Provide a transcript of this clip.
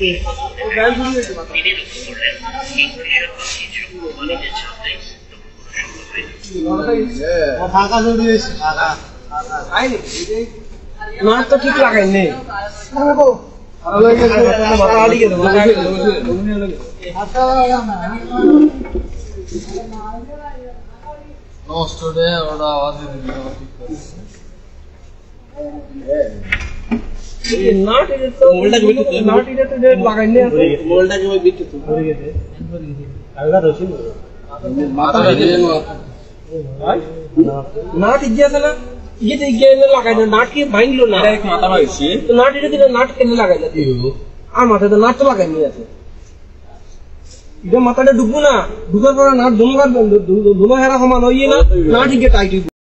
তিনি লক্ষ্য করলেন কিংফিশার বা চিত্র কোম্পানিদের ছাপতে নাট তো ঠিক লাগাইনি নষ্ট রে ওটা আওয়াজ নাট ইজ্ঞাসে না ইয়ে ইজ্ঞানে লাগাইলো নাট কি ভাঙলো না মাথা ভাঙছে তো নাট এটা দিলে নাট কেন লাগাইলো আর মাথায় তো নাট তো লাগাইনি আছে এটা মাথাটা ঢুকবো না ঢুকার পরে নাট ধুমকার ধুমা হেরা সমান হইয়ে না নাট ইজ্ঞে টাইট